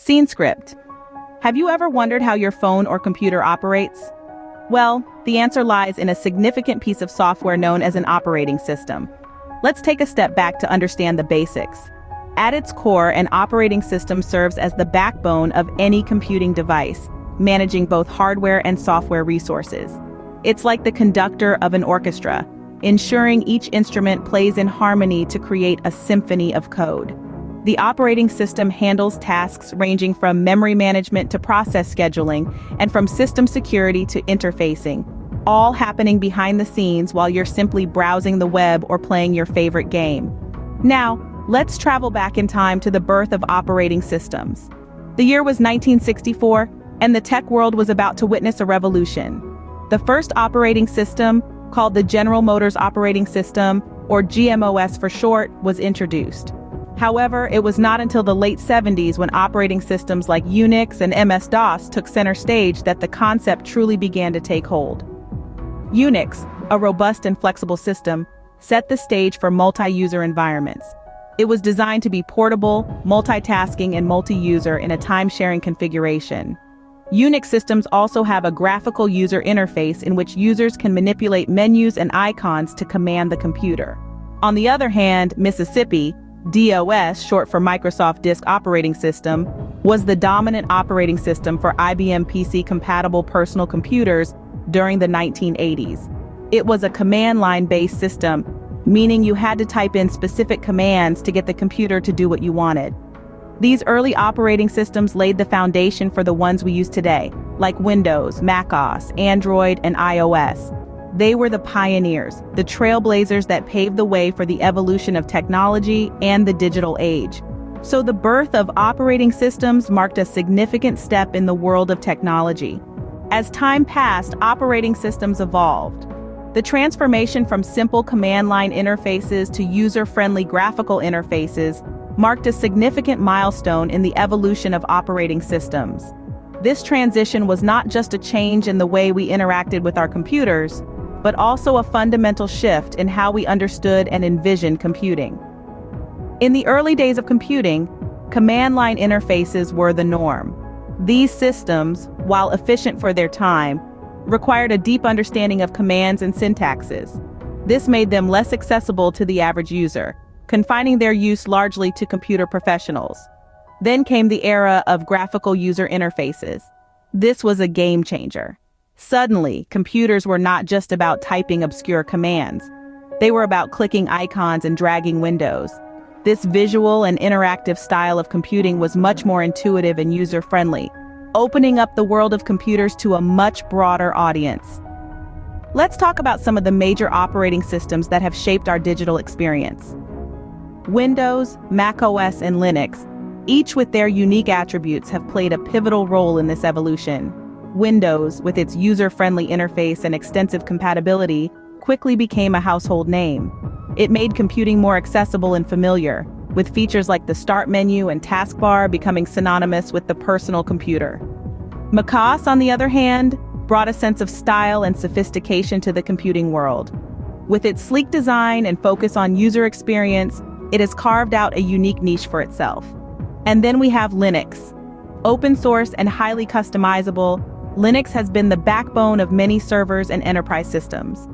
Scene script. Have you ever wondered how your phone or computer operates? Well, the answer lies in a significant piece of software known as an operating system. Let's take a step back to understand the basics. At its core, an operating system serves as the backbone of any computing device, managing both hardware and software resources. It's like the conductor of an orchestra, ensuring each instrument plays in harmony to create a symphony of code. The operating system handles tasks ranging from memory management to process scheduling, and from system security to interfacing, all happening behind the scenes while you're simply browsing the web or playing your favorite game. Now, let's travel back in time to the birth of operating systems. The year was 1964, and the tech world was about to witness a revolution. The first operating system, called the General Motors Operating System, or GMOS for short, was introduced. However, it was not until the late 70s when operating systems like Unix and MS-DOS took center stage that the concept truly began to take hold. Unix, a robust and flexible system, set the stage for multi-user environments. It was designed to be portable, multitasking, and multi-user in a time-sharing configuration. Unix systems also have a graphical user interface in which users can manipulate menus and icons to command the computer. On the other hand, Mississippi, DOS, short for Microsoft Disk Operating System, was the dominant operating system for IBM PC-compatible personal computers during the 1980s. It was a command line-based system, meaning you had to type in specific commands to get the computer to do what you wanted. These early operating systems laid the foundation for the ones we use today, like Windows, macOS, Android, and iOS. They were the pioneers, the trailblazers that paved the way for the evolution of technology and the digital age. So the birth of operating systems marked a significant step in the world of technology. As time passed, operating systems evolved. The transformation from simple command line interfaces to user-friendly graphical interfaces marked a significant milestone in the evolution of operating systems. This transition was not just a change in the way we interacted with our computers, but also a fundamental shift in how we understood and envisioned computing. In the early days of computing, command line interfaces were the norm. These systems, while efficient for their time, required a deep understanding of commands and syntaxes. This made them less accessible to the average user, confining their use largely to computer professionals. Then came the era of graphical user interfaces. This was a game changer. Suddenly, computers were not just about typing obscure commands. They were about clicking icons and dragging windows. This visual and interactive style of computing was much more intuitive and user-friendly, opening up the world of computers to a much broader audience. Let's talk about some of the major operating systems that have shaped our digital experience. Windows, macOS, and Linux, each with their unique attributes, have played a pivotal role in this evolution. Windows, with its user-friendly interface and extensive compatibility, quickly became a household name. It made computing more accessible and familiar, with features like the Start menu and taskbar becoming synonymous with the personal computer. macOS, on the other hand, brought a sense of style and sophistication to the computing world. With its sleek design and focus on user experience, it has carved out a unique niche for itself. And then we have Linux. Open source and highly customizable, Linux has been the backbone of many servers and enterprise systems.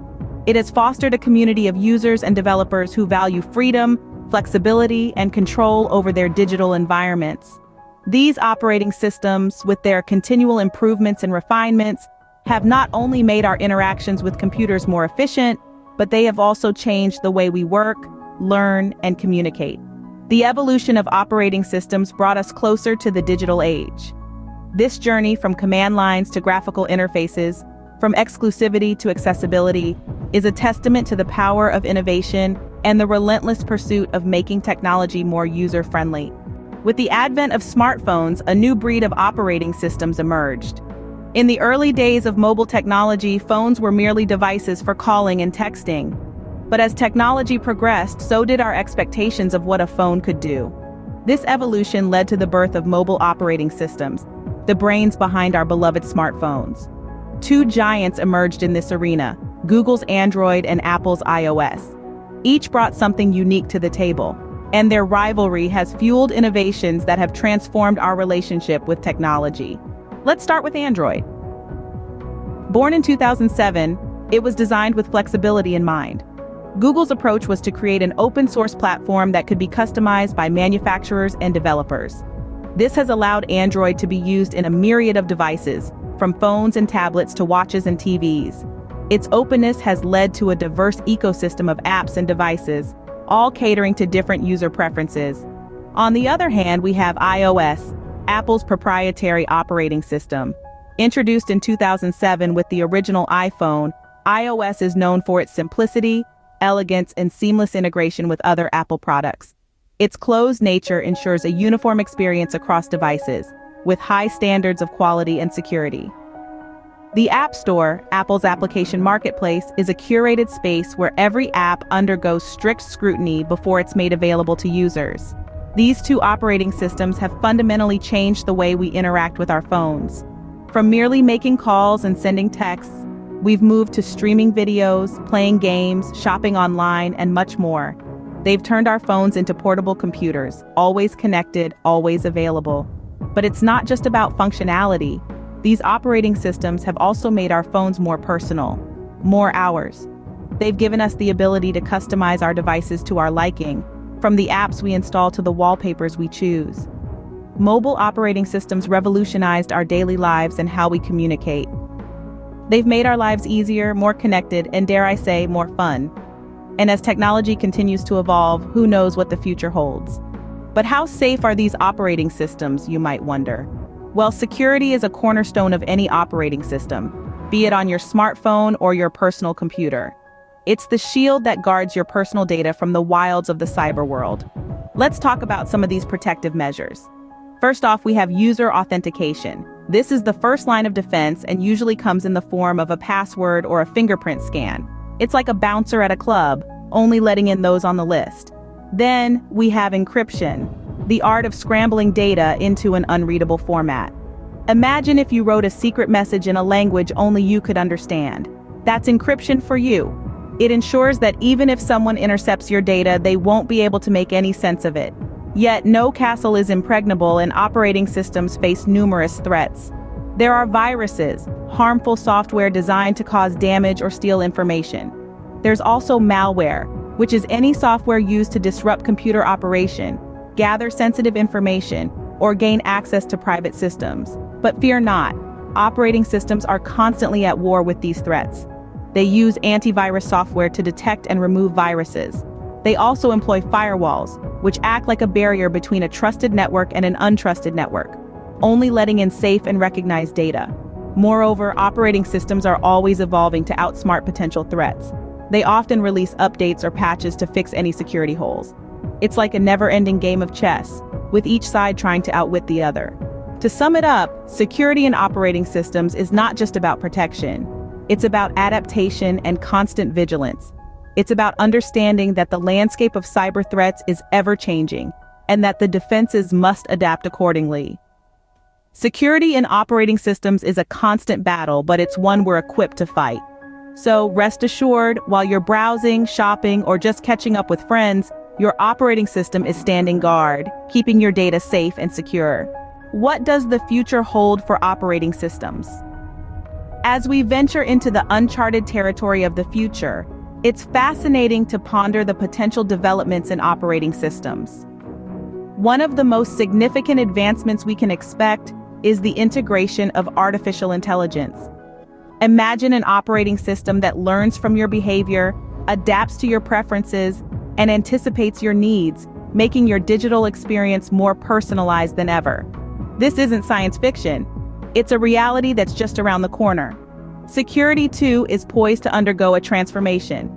It has fostered a community of users and developers who value freedom, flexibility, and control over their digital environments. These operating systems, with their continual improvements and refinements, have not only made our interactions with computers more efficient, but they have also changed the way we work, learn, and communicate. The evolution of operating systems brought us closer to the digital age. This journey from command lines to graphical interfaces, from exclusivity to accessibility, is a testament to the power of innovation and the relentless pursuit of making technology more user-friendly. With the advent of smartphones, a new breed of operating systems emerged. In the early days of mobile technology, phones were merely devices for calling and texting. But as technology progressed, so did our expectations of what a phone could do. This evolution led to the birth of mobile operating systems, the brains behind our beloved smartphones. Two giants emerged in this arena, Google's Android and Apple's iOS. Each brought something unique to the table. and their rivalry has fueled innovations that have transformed our relationship with technology. Let's start with Android. Born in 2007, it was designed with flexibility in mind. Google's approach was to create an open-source platform that could be customized by manufacturers and developers. This has allowed Android to be used in a myriad of devices, from phones and tablets to watches and TVs. Its openness has led to a diverse ecosystem of apps and devices, all catering to different user preferences. On the other hand, we have iOS, Apple's proprietary operating system. Introduced in 2007 with the original iPhone, iOS is known for its simplicity, elegance, and seamless integration with other Apple products. Its closed nature ensures a uniform experience across devices, with high standards of quality and security. The App Store, Apple's application marketplace, is a curated space where every app undergoes strict scrutiny before it's made available to users. These two operating systems have fundamentally changed the way we interact with our phones. From merely making calls and sending texts, we've moved to streaming videos, playing games, shopping online, and much more. They've turned our phones into portable computers, always connected, always available. But it's not just about functionality. These operating systems have also made our phones more personal, more ours. They've given us the ability to customize our devices to our liking, from the apps we install to the wallpapers we choose. Mobile operating systems revolutionized our daily lives and how we communicate. They've made our lives easier, more connected, and dare I say, more fun. And as technology continues to evolve, who knows what the future holds. But how safe are these operating systems, you might wonder? Well, security is a cornerstone of any operating system, be it on your smartphone or your personal computer. It's the shield that guards your personal data from the wilds of the cyber world. Let's talk about some of these protective measures. First off, we have user authentication. This is the first line of defense and usually comes in the form of a password or a fingerprint scan. It's like a bouncer at a club, only letting in those on the list. Then we have encryption, the art of scrambling data into an unreadable format. Imagine if you wrote a secret message in a language only you could understand. That's encryption for you. It ensures that even if someone intercepts your data, they won't be able to make any sense of it. Yet no castle is impregnable and operating systems face numerous threats. There are viruses, harmful software designed to cause damage or steal information. There's also malware, which is any software used to disrupt computer operation, gather sensitive information, or gain access to private systems. But fear not, operating systems are constantly at war with these threats. They use antivirus software to detect and remove viruses. They also employ firewalls, which act like a barrier between a trusted network and an untrusted network, only letting in safe and recognized data. Moreover, operating systems are always evolving to outsmart potential threats. They often release updates or patches to fix any security holes. It's like a never-ending game of chess, with each side trying to outwit the other. To sum it up, security in operating systems is not just about protection. It's about adaptation and constant vigilance. It's about understanding that the landscape of cyber threats is ever-changing, and that the defenses must adapt accordingly. Security in operating systems is a constant battle, but it's one we're equipped to fight. So rest assured, while you're browsing, shopping, or just catching up with friends, your operating system is standing guard, keeping your data safe and secure. What does the future hold for operating systems? As we venture into the uncharted territory of the future, it's fascinating to ponder the potential developments in operating systems. One of the most significant advancements we can expect is the integration of artificial intelligence. Imagine an operating system that learns from your behavior, adapts to your preferences, and anticipates your needs, making your digital experience more personalized than ever. This isn't science fiction. It's a reality that's just around the corner. Security, too, is poised to undergo a transformation.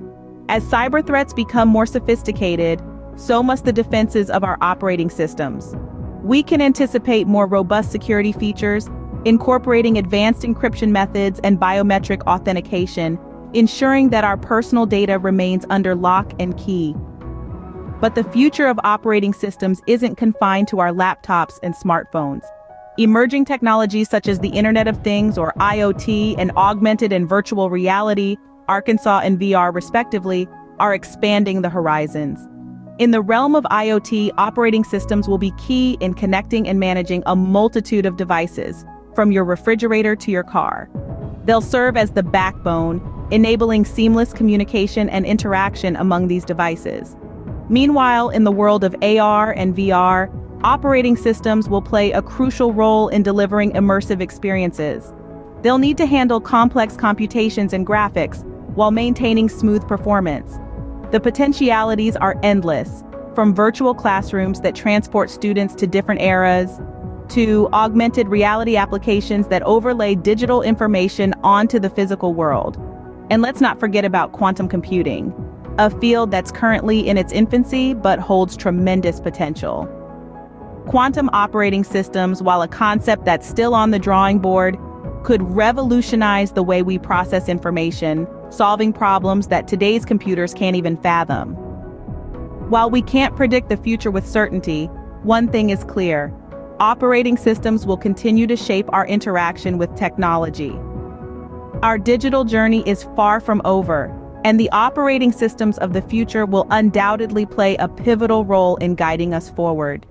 As cyber threats become more sophisticated, so must the defenses of our operating systems. We can anticipate more robust security features, incorporating advanced encryption methods and biometric authentication, ensuring that our personal data remains under lock and key. But the future of operating systems isn't confined to our laptops and smartphones. Emerging technologies such as the Internet of Things, or IoT, and augmented and virtual reality, Arkansas and VR respectively, are expanding the horizons. In the realm of IoT, operating systems will be key in connecting and managing a multitude of devices, from your refrigerator to your car. They'll serve as the backbone, enabling seamless communication and interaction among these devices. Meanwhile, in the world of AR and VR, operating systems will play a crucial role in delivering immersive experiences. They'll need to handle complex computations and graphics while maintaining smooth performance. The potentialities are endless, from virtual classrooms that transport students to different eras, to augmented reality applications that overlay digital information onto the physical world. And let's not forget about quantum computing, a field that's currently in its infancy but holds tremendous potential. Quantum operating systems, while a concept that's still on the drawing board, could revolutionize the way we process information, solving problems that today's computers can't even fathom. While we can't predict the future with certainty, one thing is clear: operating systems will continue to shape our interaction with technology. Our digital journey is far from over, and the operating systems of the future will undoubtedly play a pivotal role in guiding us forward.